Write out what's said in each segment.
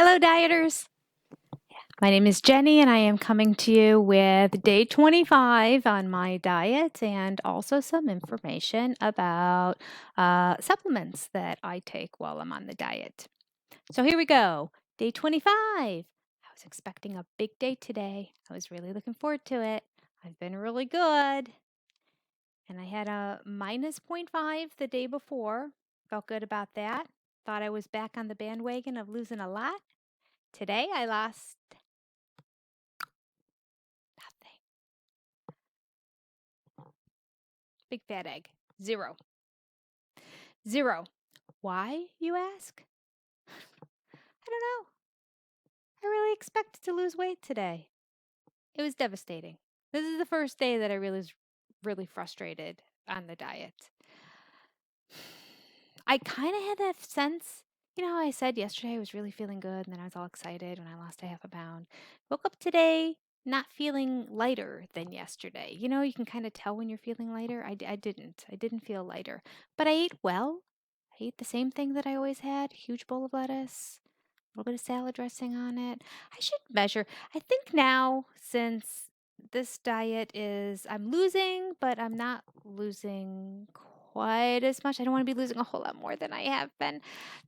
Hello, dieters. My name is Jenny, and I am coming to you with day 25 on my diet and also some information about supplements that I take while I'm on the diet. So here we go. Day 25. I was expecting a big day today. I was really looking forward to it. I've been really good. And I had a minus zero point 0.5 the day before. Felt good about that. Thought I was back on the bandwagon of losing a lot. Today I lost nothing. Big fat egg. Zero. Zero. Why, you ask? I don't know. I really expected to lose weight today. It was devastating. This is the first day that I really was really frustrated on the diet. I kind of had that sense, how I said yesterday I was really feeling good and then I was all excited when I lost a half a pound. Woke up today not feeling lighter than yesterday. You can kind of tell when you're feeling lighter. I didn't. I didn't feel lighter. But I ate well. I ate the same thing that I always had, huge bowl of lettuce, a little bit of salad dressing on it. I should measure. I think now, since this diet is, I'm losing, but I'm not losing quite as much. I don't want to be losing a whole lot more than I have been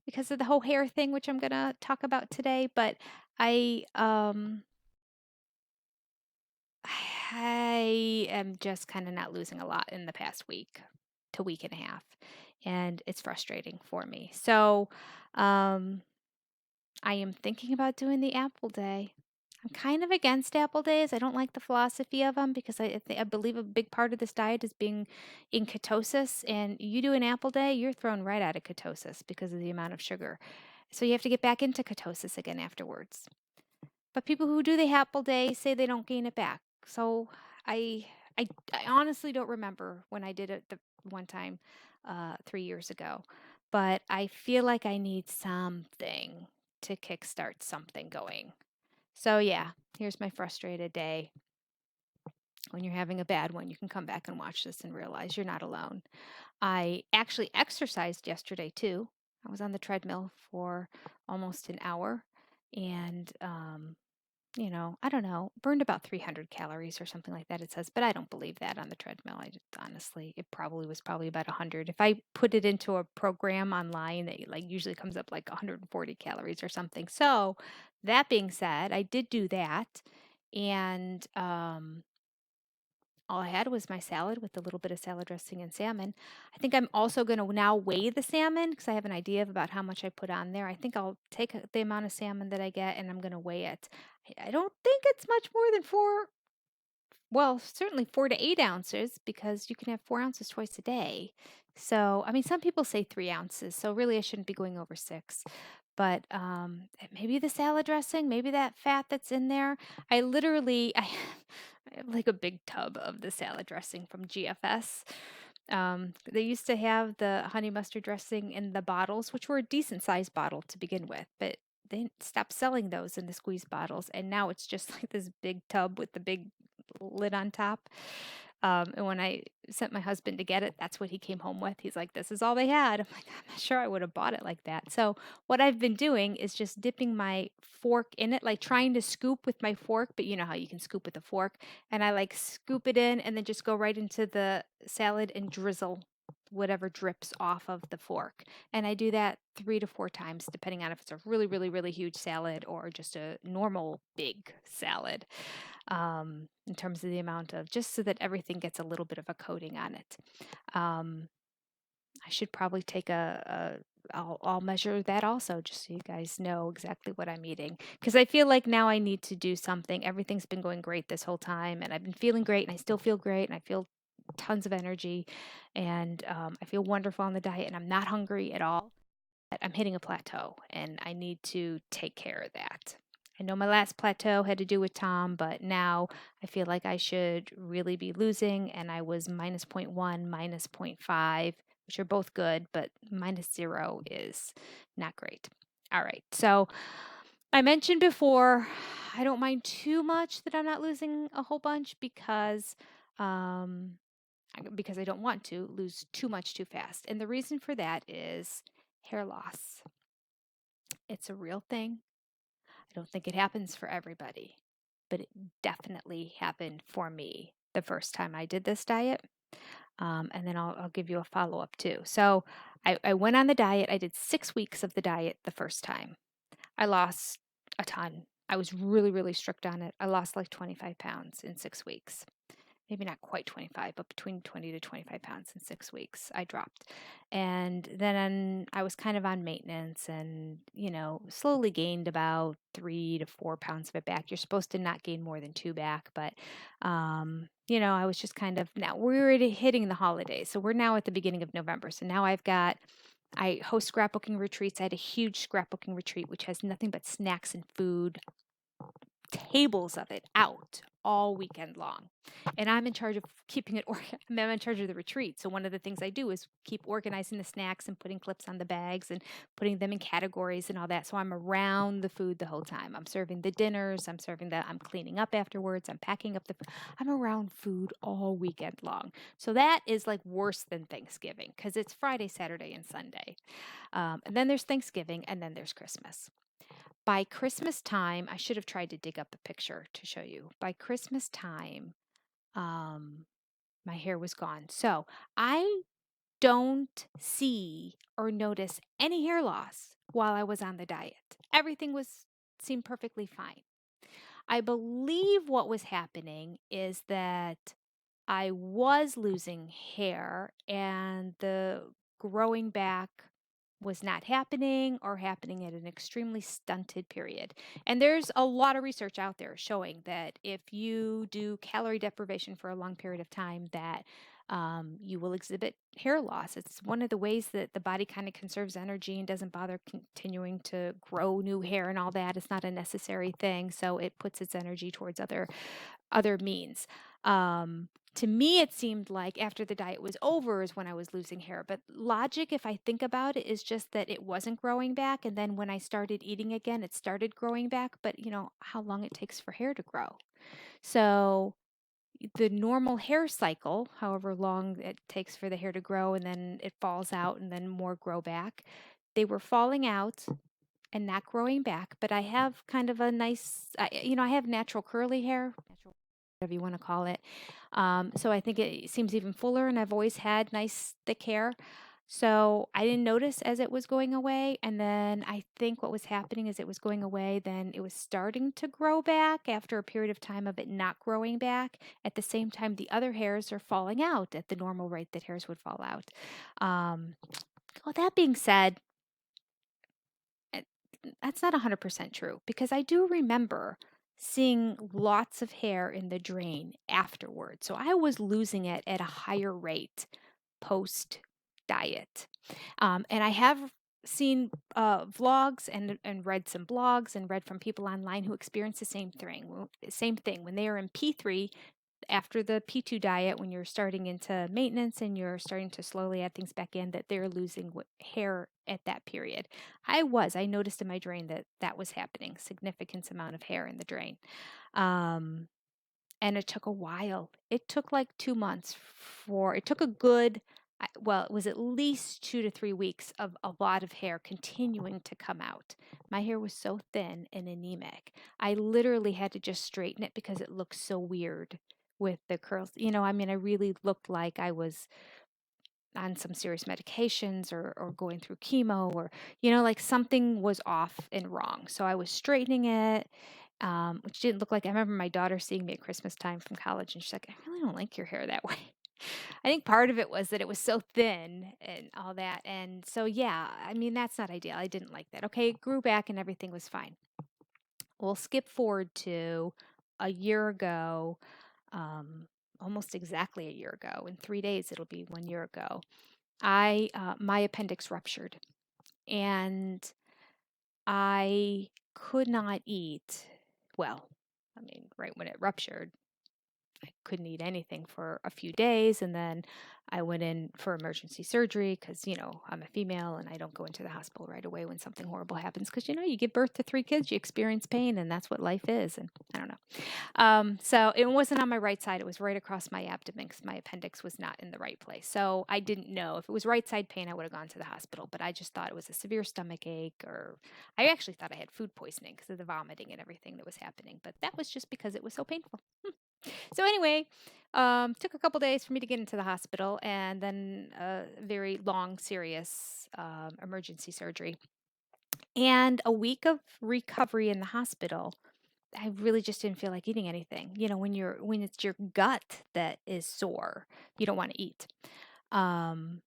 because of the whole hair thing, which I'm going to talk about today. But I, I am just kind of not losing a lot in the past week to week and a half, and it's frustrating for me. So, I am thinking about doing the apple day. I'm kind of against apple days. I don't like the philosophy of them because I believe a big part of this diet is being in ketosis. And you do an apple day, you're thrown right out of ketosis because of the amount of sugar. So you have to get back into ketosis again afterwards. But people who do the apple day say they don't gain it back. So I I honestly don't remember when I did it the one time 3 years ago. But I feel like I need something to kickstart something going. So yeah, here's my frustrated day. When you're having a bad one, you can come back and watch this and realize you're not alone. I actually exercised yesterday too. I was on the treadmill for almost an hour and I don't know, burned about 300 calories or something like that, it says, but I don't believe that on the treadmill. I just, honestly, it probably was about 100. If I put it into a program online, it like usually comes up like 140 calories or something. So that being said, I did do that. And all I had was my salad with a little bit of salad dressing and salmon. I think I'm also going to now weigh the salmon because I have an idea of about how much I put on there. I think I'll take the amount of salmon that I get and I'm going to weigh it. I don't think it's much more than well, certainly 4 to 8 ounces because you can have 4 ounces twice a day. So, I mean, some people say 3 ounces, so really I shouldn't be going over six. But maybe the salad dressing, maybe that fat that's in there. I have like a big tub of the salad dressing from GFS. They used to have the honey mustard dressing in the bottles, which were a decent sized bottle to begin with, but they stopped selling those in the squeeze bottles, and now it's just like this big tub with the big lid on top. And when I sent my husband to get it, that's what he came home with. He's like, "This is all they had." I'm like, "I'm not sure I would have bought it like that." So what I've been doing is just dipping my fork in it, like trying to scoop with my fork, but you know how you can scoop with a fork, and I like scoop it in and then just go right into the salad and drizzle whatever drips off of the fork. And I do that 3 to 4 times, depending on if it's a really, really, really huge salad or just a normal big salad, in terms of the amount of, just so that everything gets a little bit of a coating on it. Um, I should probably take I'll measure that also, just so you guys know exactly what I'm eating. Because I feel like now I need to do something. Everything's been going great this whole time, and I've been feeling great, and I still feel great, and I feel tons of energy, and I feel wonderful on the diet, and I'm not hungry at all. But I'm hitting a plateau, and I need to take care of that. I know my last plateau had to do with Tom, but now I feel like I should really be losing, and I was minus zero point 0.1, minus zero point 0.5, which are both good, but minus 0 is not great. All right, so I mentioned before, I don't mind too much that I'm not losing a whole bunch um, because I don't want to lose too much too fast. And the reason for that is hair loss. It's a real thing. I don't think it happens for everybody, but it definitely happened for me the first time I did this diet. And then I'll give you a follow up too. So I went on the diet. I did 6 weeks of the diet the first time. I lost a ton. I was really, really strict on it. I lost like 25 pounds in 6 weeks. Maybe not quite 25, but between 20 to 25 pounds in 6 weeks, I dropped. And then I was kind of on maintenance and, slowly gained about 3 to 4 pounds of it back. You're supposed to not gain more than two back, but, I was just kind of, now we're already hitting the holidays. So we're now at the beginning of November. So now I host scrapbooking retreats. I had a huge scrapbooking retreat, which has nothing but snacks and food, tables of it out all weekend long. And I'm in charge of keeping it, I'm in charge of the retreat. So one of the things I do is keep organizing the snacks and putting clips on the bags and putting them in categories and all that. So I'm around the food the whole time. I'm serving the dinners, I'm cleaning up afterwards, I'm packing up I'm around food all weekend long. So that is like worse than Thanksgiving because it's Friday, Saturday, and Sunday. And then there's Thanksgiving and then there's Christmas. By Christmas time, I should have tried to dig up a picture to show you. By Christmas time, um, my hair was gone. So I don't see or notice any hair loss while I was on the diet. Everything seemed perfectly fine. I believe what was happening is that I was losing hair and the growing back was not happening or happening at an extremely stunted period. And there's a lot of research out there showing that if you do calorie deprivation for a long period of time, that you will exhibit hair loss. It's one of the ways that the body kind of conserves energy and doesn't bother continuing to grow new hair and all that. It's not a necessary thing, so it puts its energy towards other means. To me, it seemed like after the diet was over is when I was losing hair. But logic, if I think about it, is just that it wasn't growing back. And then when I started eating again, it started growing back. But how long it takes for hair to grow. So the normal hair cycle, however long it takes for the hair to grow and then it falls out and then more grow back, they were falling out and not growing back. But I have kind of a nice, I have natural curly hair, natural, whatever you want to call it. So I think it seems even fuller, and I've always had nice thick hair. So I didn't notice as it was going away. And then I think what was happening is it was going away. Then it was starting to grow back after a period of time of it not growing back. At the same time, the other hairs are falling out at the normal rate that hairs would fall out. Um, well, that being said, it- that's not 100% true because I do remember seeing lots of hair in the drain afterward. So I was losing it at a higher rate post diet. And I have seen vlogs and read some blogs and read from people online who experience the same thing. Same thing when they are in P3 after the P2 diet, when you're starting into maintenance and you're starting to slowly add things back in, that they're losing hair at that period. I noticed in my drain that was happening, significant amount of hair in the drain. Um, and it took a while. It took like 2 months it took a good, well, it was at least 2 to 3 weeks of a lot of hair continuing to come out. My hair was so thin and anemic. I literally had to just straighten it because it looked so weird with the curls. I really looked like I was on some serious medications or going through chemo or, like something was off and wrong. So I was straightening it, which didn't look like, I remember my daughter seeing me at Christmas time from college and she's like, I really don't like your hair that way. I think part of it was that it was so thin and all that. And so, yeah, that's not ideal. I didn't like that. Okay, it grew back and everything was fine. We'll skip forward to a year ago, almost exactly a year ago. In 3 days, it'll be 1 year ago. My appendix ruptured and I could not eat. Well, right when it ruptured, I couldn't eat anything for a few days, and then I went in for emergency surgery because, I'm a female and I don't go into the hospital right away when something horrible happens because, you give birth to 3 kids, you experience pain, and that's what life is. And I don't know. So it wasn't on my right side. It was right across my abdomen because my appendix was not in the right place. So I didn't know. If it was right side pain, I would have gone to the hospital, but I just thought it was a severe stomach ache, or I actually thought I had food poisoning because of the vomiting and everything that was happening. But that was just because it was so painful. So anyway, took a couple days for me to get into the hospital, and then a very long, serious emergency surgery, and a week of recovery in the hospital. I really just didn't feel like eating anything. When it's your gut that is sore, you don't want to eat. Um,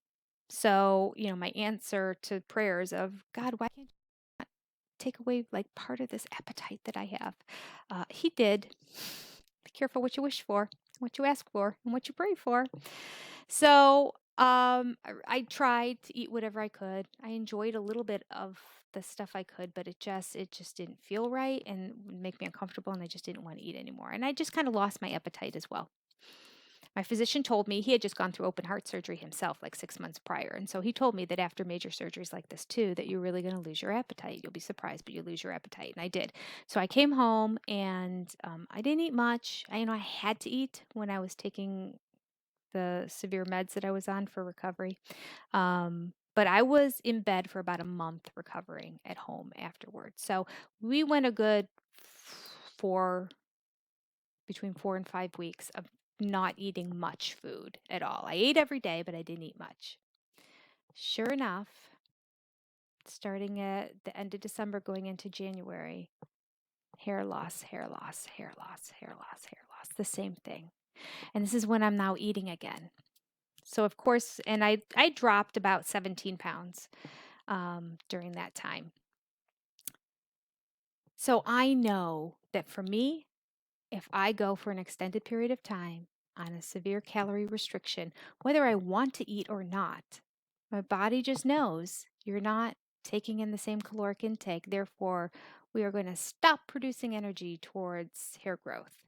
so, my answer to prayers of God, why can't you not take away like part of this appetite that I have? He did. Be careful what you wish for, what you ask for, and what you pray for. So, I tried to eat whatever I could. I enjoyed a little bit of the stuff I could, but it just didn't feel right and would make me uncomfortable, and I just didn't want to eat anymore. And I just kind of lost my appetite as well. My physician told me he had just gone through open heart surgery himself like 6 months prior. And so he told me that after major surgeries like this, too, that you're really going to lose your appetite. You'll be surprised, but you lose your appetite. And I did. So I came home and I didn't eat much. I had to eat when I was taking the severe meds that I was on for recovery. But I was in bed for about a month recovering at home afterwards. So we went a good four, between 4 and 5 weeks of not eating much food at all. I ate every day, but I didn't eat much. Sure enough, starting at the end of December going into January, hair loss, hair loss, hair loss, hair loss, hair loss, the same thing. And this is when I'm now eating again. So of course, and I dropped about 17 pounds during that time. So I know that for me, if I go for an extended period of time on a severe calorie restriction, whether I want to eat or not, my body just knows you're not taking in the same caloric intake. Therefore, we are going to stop producing energy towards hair growth,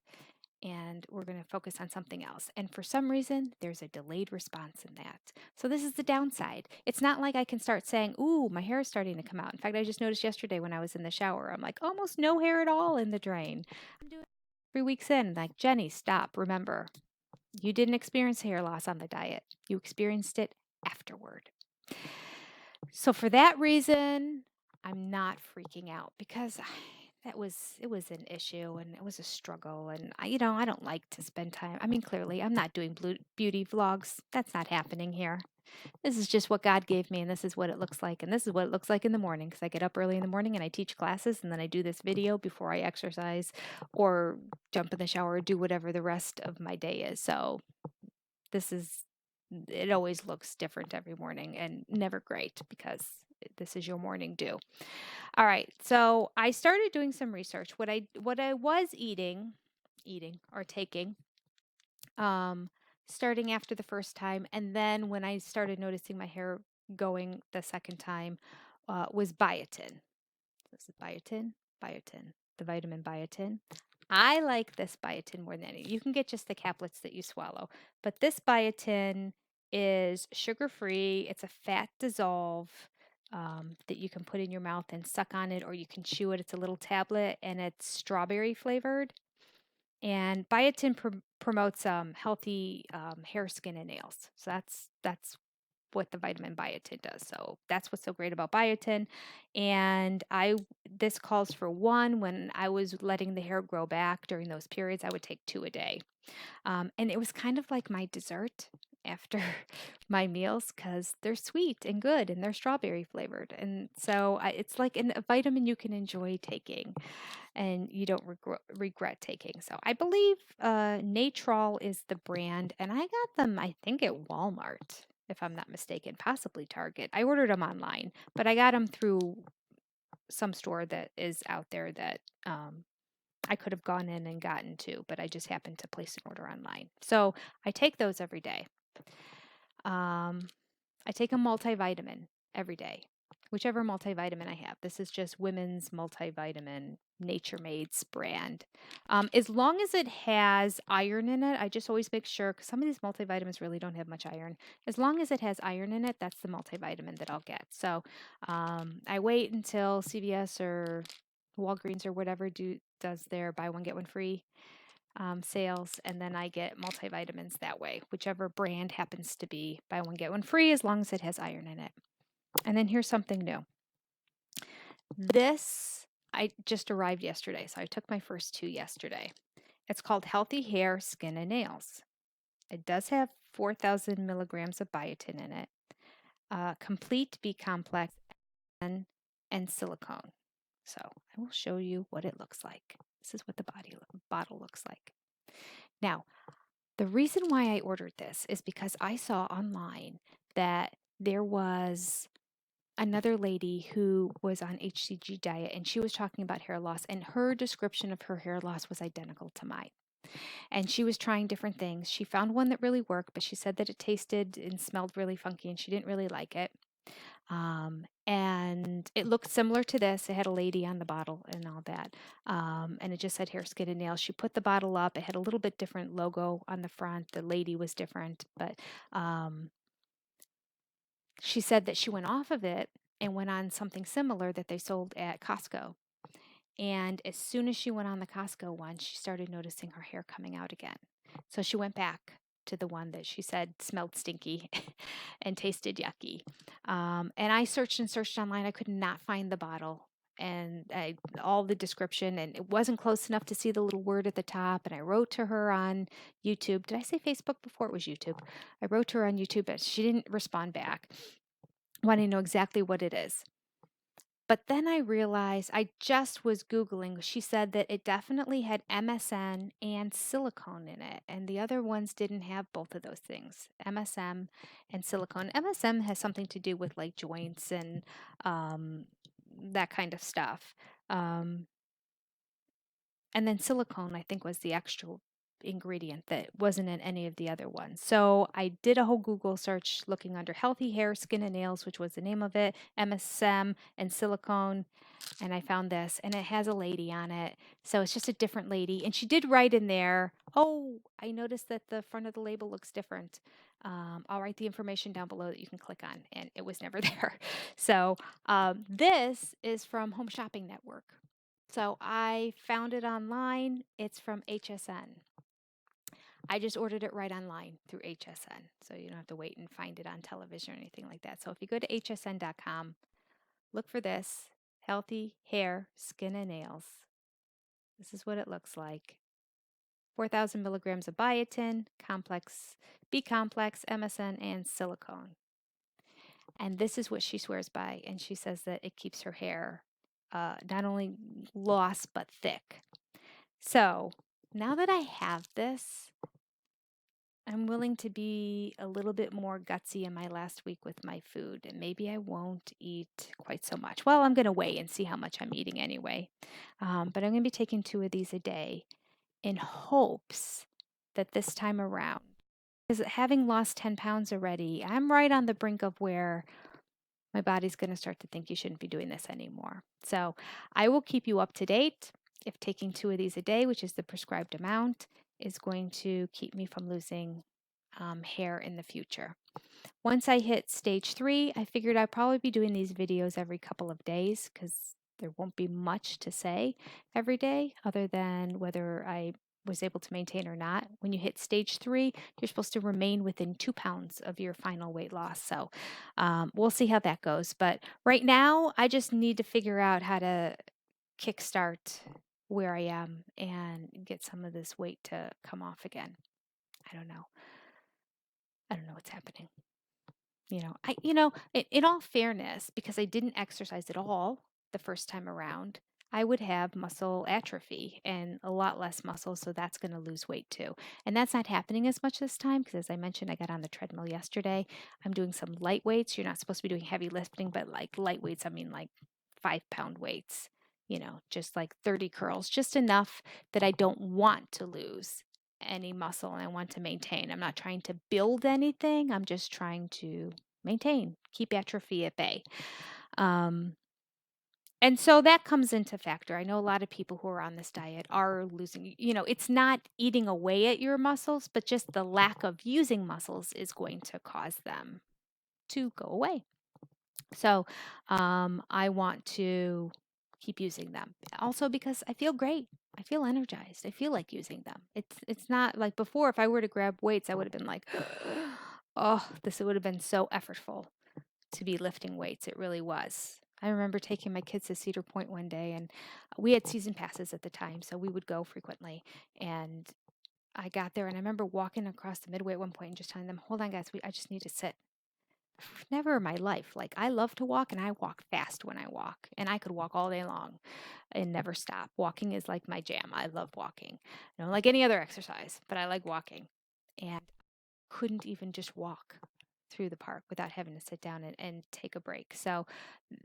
and we're going to focus on something else. And for some reason, there's a delayed response in that. So this is the downside. It's not like I can start saying, ooh, my hair is starting to come out. In fact, I just noticed yesterday when I was in the shower, I'm like, almost no hair at all in the drain. I'm doing 3 weeks in, like, Jenny, stop. Remember, you didn't experience hair loss on the diet. You experienced it afterward. So for that reason, I'm not freaking out because it was an issue and it was a struggle, and I don't like to spend time. I mean, clearly I'm not doing beauty vlogs. That's not happening here. This is just what God gave me, and this is what it looks like, and this is what it looks like in the morning, because I get up early in the morning and I teach classes, and then I do this video before I exercise or jump in the shower or do whatever the rest of my day is. So it always looks different every morning and never great because this is your morning dew. All right, so I started doing some research. What I was eating or taking, starting after the first time, and then when I started noticing my hair going the second time, was biotin. This is biotin, the vitamin biotin. I like this biotin more than any. You can get just the caplets that you swallow, but this biotin is sugar-free. It's a fat dissolve that you can put in your mouth and suck on it, or you can chew it. It's a little tablet, and it's strawberry flavored. And biotin promotes healthy hair, skin, and nails. So that's what the vitamin biotin does. So that's what's so great about biotin. And this calls for one. When I was letting the hair grow back during those periods, I would take 2 a day. And it was kind of like my dessert after my meals because they're sweet and good and they're strawberry flavored. And so it's like a vitamin you can enjoy taking and you don't regret taking. So I believe Natrol is the brand, and I got them, I think, at Walmart, if I'm not mistaken, possibly Target. I ordered them online, but I got them through some store that is out there that I could have gone in and gotten to, but I just happened to place an order online. So I take those every day. I take a multivitamin every day. whichever multivitamin I have. This is just women's multivitamin, Nature Made's brand. As long as it has iron in it, I just always make sure, because some of these multivitamins really don't have much iron. As long as it has iron in it, that's the multivitamin that I'll get. So I wait until CVS or Walgreens or whatever does their buy one, get one free sales, and then I get multivitamins that way, whichever brand happens to be buy one, get one free, as long as it has iron in it. And then here's something new. This I just arrived yesterday, so I took my first two yesterday. It's called Healthy Hair, Skin, and Nails. It does have 4,000 milligrams of biotin in it, complete B complex, and silicone. So I will show you what it looks like. This is what the bottle looks like. Now, the reason why I ordered this is because I saw online that there was another lady who was on hCG diet, and she was talking about hair loss, and her description of her hair loss was identical to mine. And she was trying different things. She found one that really worked, but she said that it tasted and smelled really funky and she didn't really like it. And it looked similar to this. It had a lady on the bottle and all that. And it just said hair, skin, and nails. She put the bottle up. It had a little bit different logo on the front. The lady was different, but she said that she went off of it and went on something similar that they sold at Costco. And as soon as she went on the Costco one, she started noticing her hair coming out again. So she went back to the one that she said smelled stinky and tasted yucky. And I searched and searched online. I could not find the bottle and all the description, and it wasn't close enough to see the little word at the top. And I wrote to her on YouTube. Did I say Facebook before? It was YouTube. I wrote to her on YouTube, but she didn't respond back, wanting to know exactly what it is. But then I realized, I just was Googling. She said that it definitely had MSM and silicone in it. And the other ones didn't have both of those things, MSM and silicone. MSM has something to do with like joints and that kind of stuff. And then silicone, I think, was the extra ingredient that wasn't in any of the other ones. So I did a whole Google search looking under healthy hair, skin, and nails, which was the name of it, MSM and silicone, and I found this, and it has a lady on it. So it's just a different lady. And she did write in there, oh, I noticed that the front of the label looks different. I'll write the information down below that you can click on, and it was never there. So this is from Home Shopping Network. So I found it online. It's from HSN. I just ordered it right online through HSN. So you don't have to wait and find it on television or anything like that. So if you go to hsn.com, look for this, Healthy Hair, Skin, and Nails. This is what it looks like. 4,000 milligrams of biotin, complex, B complex, MSM, and silicone. And this is what she swears by. And she says that it keeps her hair not only loose, but thick. So now that I have this, I'm willing to be a little bit more gutsy in my last week with my food, and maybe I won't eat quite so much. Well, I'm going to weigh and see how much I'm eating anyway. But I'm going to be taking 2 of these a day in hopes that this time around, because having lost 10 pounds already, I'm right on the brink of where my body's going to start to think you shouldn't be doing this anymore. So I will keep you up to date if taking 2 of these a day, which is the prescribed amount, is going to keep me from losing hair in the future. Once I hit stage 3, I figured I'd probably be doing these videos every couple of days because there won't be much to say every day other than whether I was able to maintain or not. When you hit stage 3, you're supposed to remain within 2 pounds of your final weight loss. So we'll see how that goes. But right now, I just need to figure out how to kickstart where I am and get some of this weight to come off again. I don't know. I don't know what's happening. In all fairness, because I didn't exercise at all the first time around, I would have muscle atrophy and a lot less muscle, so that's going to lose weight too. And that's not happening as much this time because, as I mentioned, I got on the treadmill yesterday. I'm doing some light weights. You're not supposed to be doing heavy lifting, but like light weights, I mean like 5-pound weights, just like 30 curls, just enough that I don't want to lose any muscle and I want to maintain. I'm not trying to build anything. I'm just trying to maintain, keep atrophy at bay. Um, and so that comes into factor. I know a lot of people who are on this diet are losing, it's not eating away at your muscles, but just the lack of using muscles is going to cause them to go away. So I want to keep using them. Also because I feel great. I feel energized. I feel like using them. It's not like before. If I were to grab weights, I would have been like, oh, this would have been so effortful to be lifting weights. It really was. I remember taking my kids to Cedar Point one day, and we had season passes at the time, so we would go frequently. And I got there, and I remember walking across the midway at one point and just telling them, "Hold on, guys, I just need to sit." Never in my life. Like, I love to walk, and I walk fast when I walk, and I could walk all day long and never stop. Walking is like my jam. I love walking. I don't like any other exercise, but I like walking. And couldn't even just walk through the park without having to sit down and take a break. So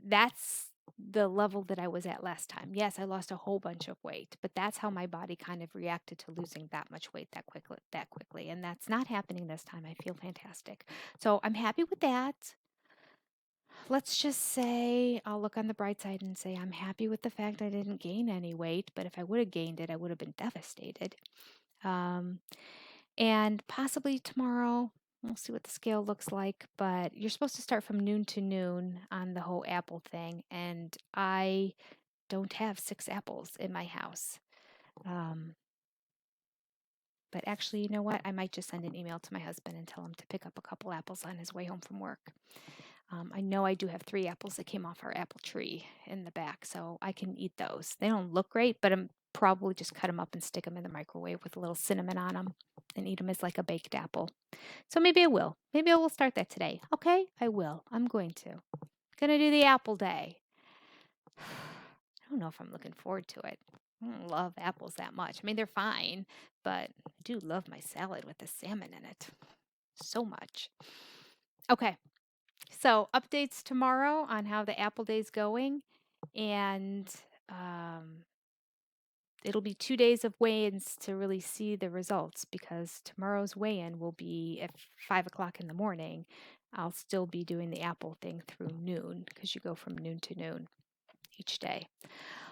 that's the level that I was at last time. Yes, I lost a whole bunch of weight, but that's how my body kind of reacted to losing that much weight that quickly. And that's not happening this time. I feel fantastic. So I'm happy with that. Let's just say I'll look on the bright side and say I'm happy with the fact I didn't gain any weight, but if I would have gained it, I would have been devastated. Um, and possibly tomorrow, we'll see what the scale looks like, but you're supposed to start from noon to noon on the whole apple thing, and I don't have 6 apples in my house. Um, but actually, you know what? I might just send an email to my husband and tell him to pick up a couple apples on his way home from work. I know I do have 3 apples that came off our apple tree in the back, so I can eat those. They don't look great, but I'm probably just cut them up and stick them in the microwave with a little cinnamon on them and eat them as like a baked apple. So maybe I will. Maybe I will start that today. Okay, I will. I'm going to. Gonna do the apple day. I don't know if I'm looking forward to it. I don't love apples that much. I mean, they're fine, but I do love my salad with the salmon in it so much. Okay, so updates tomorrow on how the apple day's going, and um, it'll be 2 days of weigh-ins to really see the results because tomorrow's weigh-in will be at 5 o'clock in the morning. I'll still be doing the apple thing through noon because you go from noon to noon each day.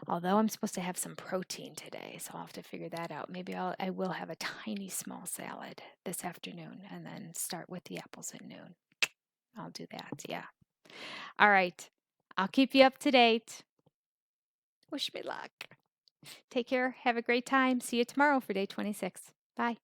Although I'm supposed to have some protein today, so I'll have to figure that out. Maybe I will have a tiny small salad this afternoon and then start with the apples at noon. I'll do that, yeah. All right. I'll keep you up to date. Wish me luck. Take care. Have a great time. See you tomorrow for day 26. Bye.